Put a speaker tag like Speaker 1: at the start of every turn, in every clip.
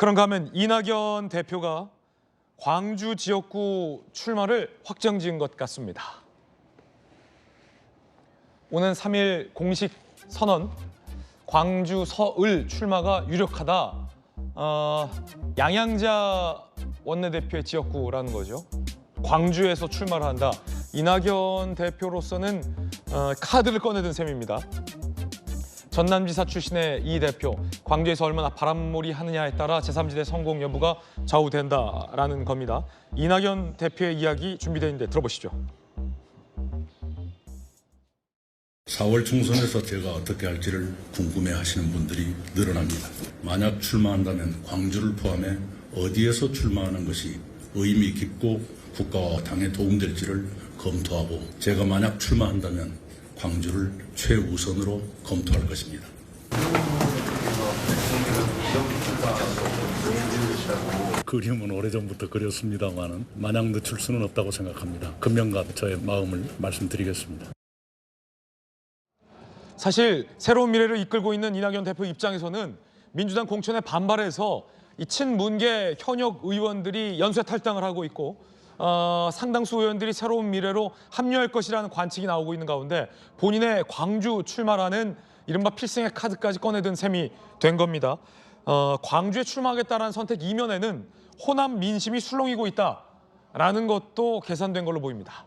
Speaker 1: 그런가 하면 이낙연 대표가 광주 지역구 출마를 확정지은 것 같습니다. 오는 3일 공식 선언, 광주 서을 출마가 유력하다. 양양자 원내대표의 지역구라는 거죠. 광주에서 출마를 한다. 이낙연 대표로서는 카드를 꺼내든 셈입니다. 전남지사 출신의 이 대표, 광주에서 얼마나 바람몰이 하느냐에 따라 제3지대 성공 여부가 좌우된다라는 겁니다. 이낙연 대표의 이야기 준비되어 있는데 들어보시죠.
Speaker 2: 4월 총선에서 제가 어떻게 할지를 궁금해하시는 분들이 늘어납니다. 만약 출마한다면 광주를 포함해 어디에서 출마하는 것이 의미 깊고 국가와 당에 도움될지를 검토하고 제가 만약 출마한다면 광주를 최우선으로 검토할 것입니다. 그림은 오래전부터 그렸습니다만은 마냥 늦출 수는 없다고 생각합니다. 금명간 저의 마음을 말씀드리겠습니다.
Speaker 1: 사실 새로운 미래를 이끌고 있는 이낙연 대표 입장에서는 민주당 공천에 반발해서 이 친문계 현역 의원들이 연쇄 탈당을 하고 있고 상당수 의원들이 새로운 미래로 합류할 것이라는 관측이 나오고 있는 가운데 본인의 광주 출마라는 이른바 필승의 카드까지 꺼내든 셈이 된 겁니다. 광주에 출마하겠다는 선택 이면에는 호남 민심이 술렁이고 있다라는 것도 계산된 걸로 보입니다.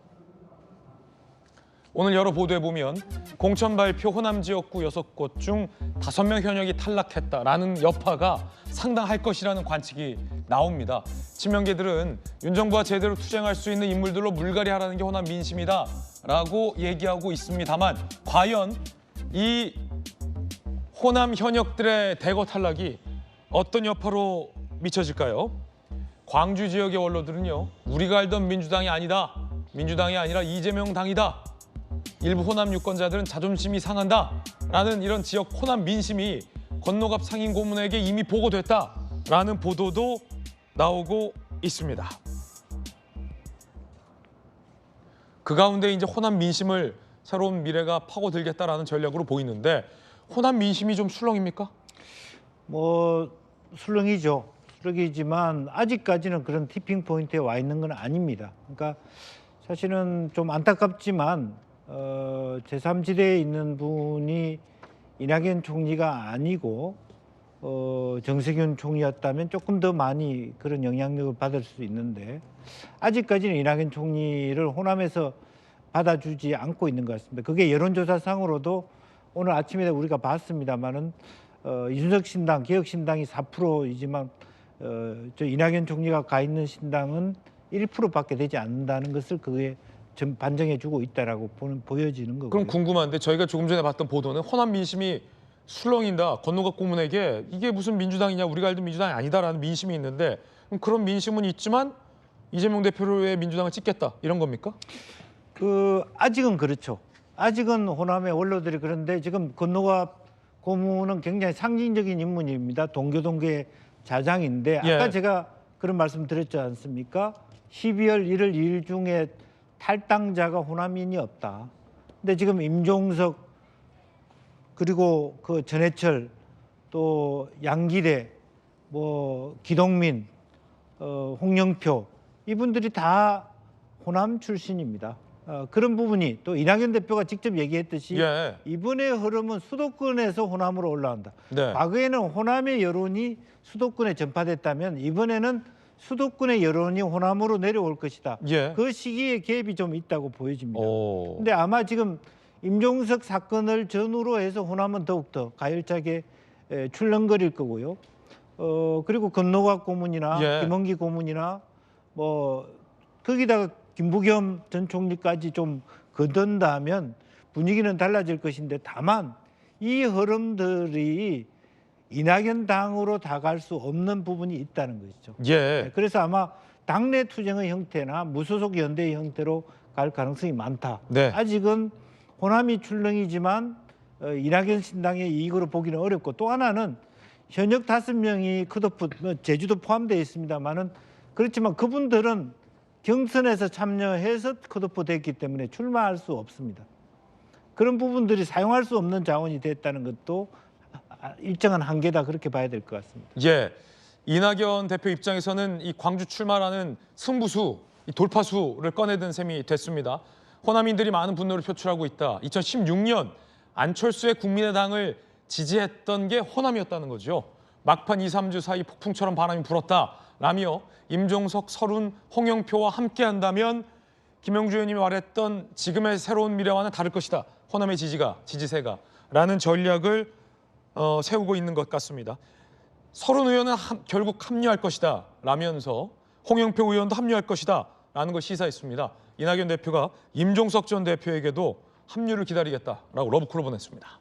Speaker 1: 오늘 여러 보도에 보면 공천 발표 호남 지역구 6곳 중 5명 현역이 탈락했다라는 여파가 상당할 것이라는 관측이 나옵니다. 친명계들은 윤 정부와 제대로 투쟁할 수 있는 인물들로 물갈이하라는 게 호남 민심이다라고 얘기하고 있습니다만 과연 이 호남 현역들의 대거 탈락이 어떤 여파로 미쳐질까요? 광주 지역의 원로들은요, 우리가 알던 민주당이 아니다. 민주당이 아니라 이재명 당이다. 일부 호남 유권자들은 자존심이 상한다라는 이런 지역 호남 민심이 권노갑 상임 고문에게 이미 보고됐다라는 보도도 나오고 있습니다. 그 가운데 이제 호남 민심을 새로운 미래가 파고들겠다라는 전략으로 보이는데 호남 민심이 좀 술렁입니까?
Speaker 3: 술렁이죠. 술렁이지만 아직까지는 그런 티핑 포인트에 와 있는 건 아닙니다. 그러니까 사실은 좀 안타깝지만 제3지대에 있는 분이 이낙연 총리가 아니고 정세균 총리였다면 조금 더 많이 그런 영향력을 받을 수 있는데 아직까지는 이낙연 총리를 호남에서 받아주지 않고 있는 것 같습니다. 그게 여론조사상으로도 오늘 아침에 우리가 봤습니다만은 이준석 신당, 개혁신당이 4%이지만 저 이낙연 총리가 가 있는 신당은 1%밖에 되지 않는다는 것을 그게 좀 반증해주고 있다라고 보여지는 거고요.
Speaker 1: 그럼 궁금한데 저희가 조금 전에 봤던 보도는 호남 민심이 술렁인다. 권노갑 고문에게 이게 무슨 민주당이냐. 우리가 알던 민주당이 아니다라는 민심이 있는데 그런 민심은 있지만 이재명 대표의 민주당을 찍겠다. 이런 겁니까?
Speaker 3: 아직은 그렇죠. 아직은 호남의 원로들이 그런데 지금 권노갑 고문은 굉장히 상징적인 인물입니다. 동교동계의 자장인데 아까 제가 그런 말씀 드렸지 않습니까? 12월 1일 2일 중에 탈당자가 호남인이 없다. 근데 지금 임종석 그리고 그 전해철 또 양기대 기동민 홍영표 이분들이 다 호남 출신입니다. 그런 부분이 또 이낙연 대표가 직접 얘기했듯이 이번의 흐름은 수도권에서 호남으로 올라간다. 과거에는 호남의 여론이 수도권에 전파됐다면 이번에는 수도권의 여론이 호남으로 내려올 것이다. 그 시기에 갭이 좀 있다고 보여집니다. 근데 아마 지금 임종석 사건을 전후로 해서 호남은 더욱더 가열차게 출렁거릴 거고요. 그리고 권노갑 고문이나 김원기 고문이나 거기다가 김부겸 전 총리까지 좀 거둔다면 분위기는 달라질 것인데 다만 이 흐름들이 이낙연 당으로 다갈 수 없는 부분이 있다는 것이죠. 그래서 아마 당내 투쟁의 형태나 무소속 연대의 형태로 갈 가능성이 많다. 아직은 호남이 출렁이지만 이낙연 신당의 이익으로 보기는 어렵고 또 하나는 현역 5명이 컷오프, 제주도 포함되어 있습니다만은 그렇지만 그분들은 경선에서 참여해서 컷오프 됐기 때문에 출마할 수 없습니다. 그런 부분들이 사용할 수 없는 자원이 됐다는 것도 일정한 한계다 그렇게 봐야 될 것 같습니다.
Speaker 1: 이낙연 대표 입장에서는 이 광주 출마라는 승부수, 이 돌파수를 꺼내든 셈이 됐습니다. 호남인들이 많은 분노를 표출하고 있다. 2016년 안철수의 국민의당을 지지했던 게 호남이었다는 거죠. 막판 2, 3주 사이 폭풍처럼 바람이 불었다라며 임종석, 설훈, 홍영표와 함께한다면 김영주 의원님이 말했던 지금의 새로운 미래와는 다를 것이다. 호남의 지지세가 라는 전략을 세우고 있는 것 같습니다. 설훈 의원은 결국 합류할 것이다 라면서 홍영표 의원도 합류할 것이다 라는 걸 시사했습니다. 이낙연 대표가 임종석 전 대표에게도 합류를 기다리겠다라고 러브콜을 보냈습니다.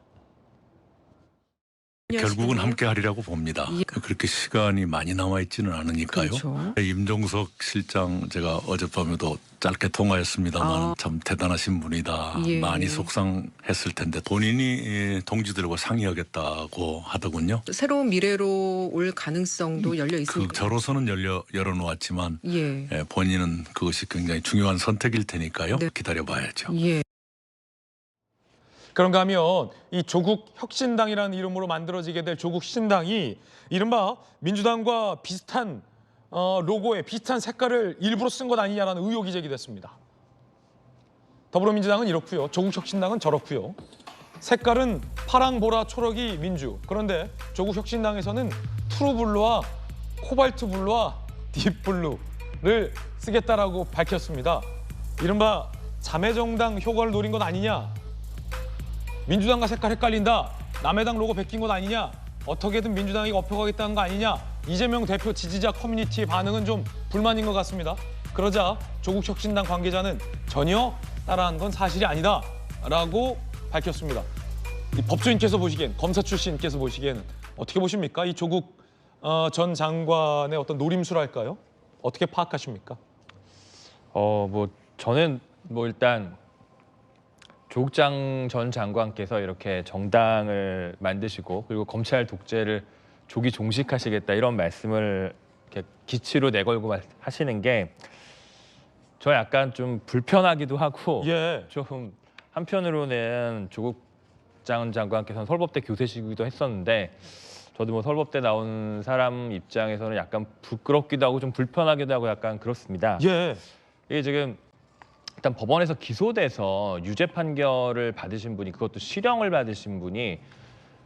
Speaker 2: 결국은 함께 하리라고 봅니다.
Speaker 4: 예.
Speaker 2: 그렇게 시간이 많이 남아 있지는 않으니까요.
Speaker 4: 그렇죠.
Speaker 2: 임종석 실장 제가 어젯밤에도 짧게 통화했습니다만 참 대단하신 분이다.
Speaker 4: 예.
Speaker 2: 많이 속상했을 텐데 본인이 동지들과 상의하겠다고 하더군요.
Speaker 4: 새로운 미래로 올 가능성도 열려 있습니까?
Speaker 2: 저로서는 열어놓았지만
Speaker 4: 예.
Speaker 2: 본인은 그것이 굉장히 중요한 선택일 테니까요.
Speaker 4: 네.
Speaker 2: 기다려봐야죠.
Speaker 4: 예.
Speaker 1: 그런가 하면 이 조국 혁신당이라는 이름으로 만들어지게 될 조국 신당이 이른바 민주당과 비슷한 로고에 비슷한 색깔을 일부러 쓴 것 아니냐라는 의혹이 제기됐습니다. 더불어민주당은 이렇고요. 조국 혁신당은 저렇고요. 색깔은 파랑, 보라, 초록이 민주. 그런데 조국 혁신당에서는 트루블루와 코발트 블루와 딥블루를 쓰겠다라고 밝혔습니다. 이른바 자매정당 효과를 노린 것 아니냐. 민주당과 색깔 헷갈린다. 남의 당 로고 베낀 것 아니냐. 어떻게든 민주당이 업혀가겠다는 거 아니냐. 이재명 대표 지지자 커뮤니티의 반응은 좀 불만인 것 같습니다. 그러자 조국 혁신당 관계자는 전혀 따라한 건 사실이 아니다 라고 밝혔습니다. 이 법조인께서 보시기엔, 검사 출신께서 보시기에는 어떻게 보십니까? 이 조국 전 장관의 어떤 노림수랄까요? 어떻게 파악하십니까?
Speaker 5: 저는 일단 조국 전 장관께서 이렇게 정당을 만드시고 그리고 검찰 독재를 조기 종식하시겠다 이런 말씀을 이렇게 기치로 내걸고 하시는 게 저 약간 좀 불편하기도 하고
Speaker 1: 예.
Speaker 5: 좀 한편으로는 조국 전 장관께서는 서울법대 교수시기도 했었는데 저도 서울법대 나온 사람 입장에서는 약간 부끄럽기도 하고 좀 불편하기도 하고 약간 그렇습니다.
Speaker 1: 예.
Speaker 5: 이게 지금 일단 법원에서 기소돼서 유죄 판결을 받으신 분이 그것도 실형을 받으신 분이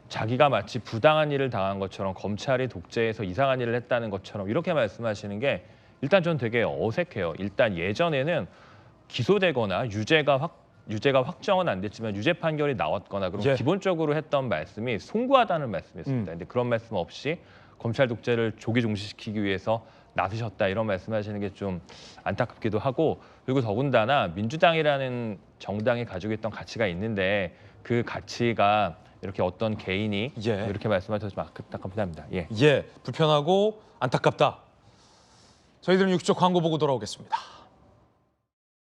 Speaker 5: 자기가 마치 부당한 일을 당한 것처럼 검찰이 독재해서 이상한 일을 했다는 것처럼 이렇게 말씀하시는 게 일단 전 되게 어색해요. 일단 예전에는 기소되거나 유죄가 확정은 안 됐지만 유죄 판결이 나왔거나 그럼
Speaker 1: 예.
Speaker 5: 기본적으로 했던 말씀이 송구하다는 말씀이었습니다. 근데 그런 말씀 없이 검찰 독재를 조기 종식시키기 위해서 나서셨다 이런 말씀하시는 게 좀 안타깝기도 하고 그리고 더군다나 민주당이라는 정당이 가지고 있던 가치가 있는데 그 가치가 이렇게 어떤 개인이
Speaker 1: 예.
Speaker 5: 이렇게 말씀하셔서 좀 안타깝습니다. 예.
Speaker 1: 예, 불편하고 안타깝다. 저희들은 6조 광고 보고 돌아오겠습니다.